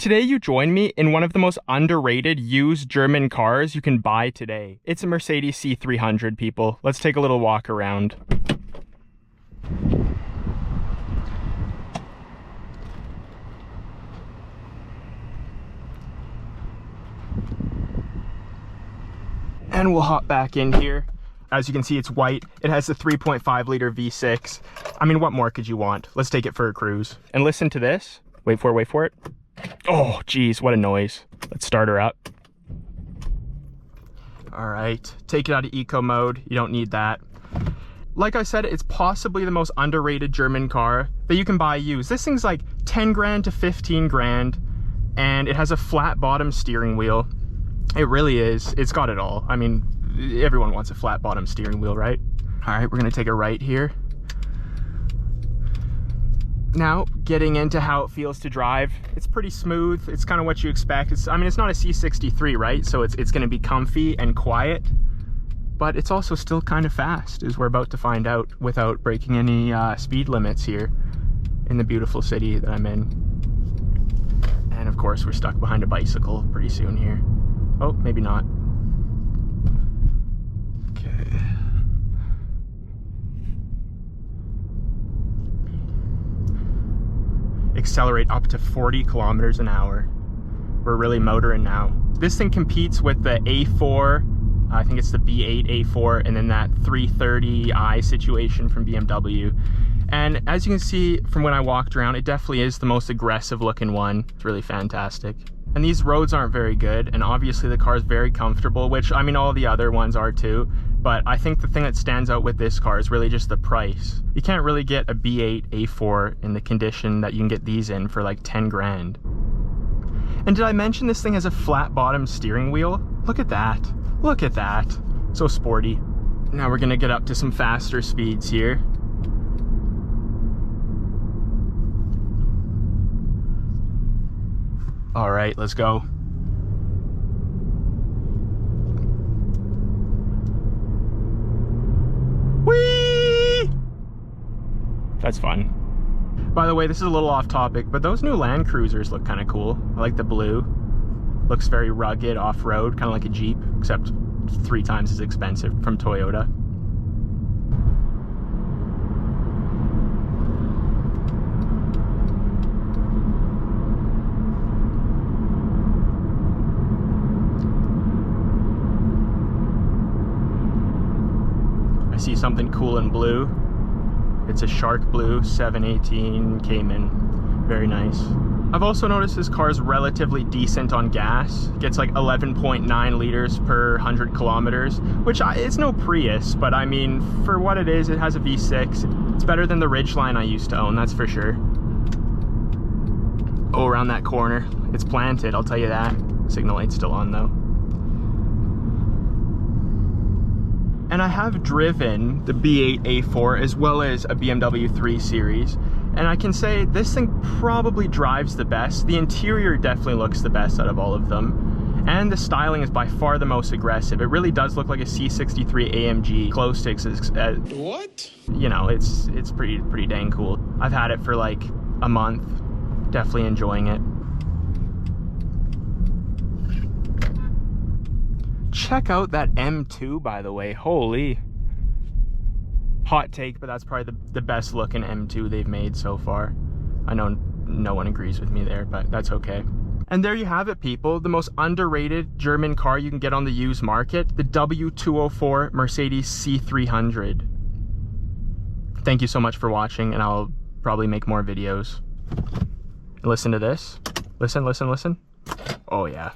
Today you join me in one of the most underrated used German cars you can buy today. It's a Mercedes C300, people. Let's take a little walk around. And we'll hop back in here. As you can see, it's white. It has the 3.5 liter V6. I mean, what more could you want? Let's take it for a cruise. And listen to this. Wait for it. Oh, geez, what a noise. Let's start her up. All right, take it out of eco mode. You don't need that. Like I said, it's possibly the most underrated German car that you can buy used. This thing's like 10 grand to 15 grand, and it has a flat bottom steering wheel. It really is. It's got it all. I mean, everyone wants a flat bottom steering wheel, right? All right, we're gonna take a right here. Now, getting into how it feels to drive, it's pretty smooth. It's kind of what you expect. I mean, it's not a C63, right? So it's gonna be comfy and quiet, but it's also still kind of fast, as we're about to find out, without breaking any speed limits here in the beautiful city that I'm in. And of course, we're stuck behind a bicycle pretty soon here. Oh, maybe not. Okay. Accelerate up to 40 kilometers an hour. We're really motoring now. This thing competes with the A4, I think it's the B8 A4, and then that 330i situation from BMW. And as you can see from when I walked around, it definitely is the most aggressive looking one. It's really fantastic. And these roads aren't very good, and obviously the car is very comfortable, which, I mean, all the other ones are too, but I think the thing that stands out with this car is really just the price. You can't really get a B8 A4 in the condition that you can get these in for like 10 grand. And did I mention this thing has a flat bottom steering wheel? Look at that. Look at that. So sporty. Now we're gonna get up to some faster speeds here. All right, let's go. Whee! That's fun. By the way, this is a little off topic, but those new Land Cruisers look kind of cool. I like the blue. Looks very rugged, off-road, kind of like a Jeep, except 3 times as expensive from Toyota. I see something cool in blue. It's a Shark Blue 718 Cayman. Very nice. I've also noticed this car is relatively decent on gas. It gets like 11.9 liters per 100 kilometers, which it's no Prius, but I mean, for what it is, it has a V6. It's better than the Ridgeline I used to own, that's for sure. Oh, around that corner. It's planted, I'll tell you that. Signal light's still on though. And I have driven the B8 A4 as well as a BMW 3 Series, and I can say this thing probably drives the best. The interior definitely looks the best out of all of them, and the styling is by far the most aggressive. It really does look like a C63 AMG. Close to what? You know, it's pretty dang cool. I've had it for like a month. Definitely enjoying it. Check out that M2, by the way. Holy. Hot take, but that's probably the best looking M2 they've made so far. I know no one agrees with me there, but that's okay. And there you have it, people. The most underrated German car you can get on the used market, the W204 Mercedes C300. Thank you so much for watching, and I'll probably make more videos. Listen to this. Listen. Oh yeah.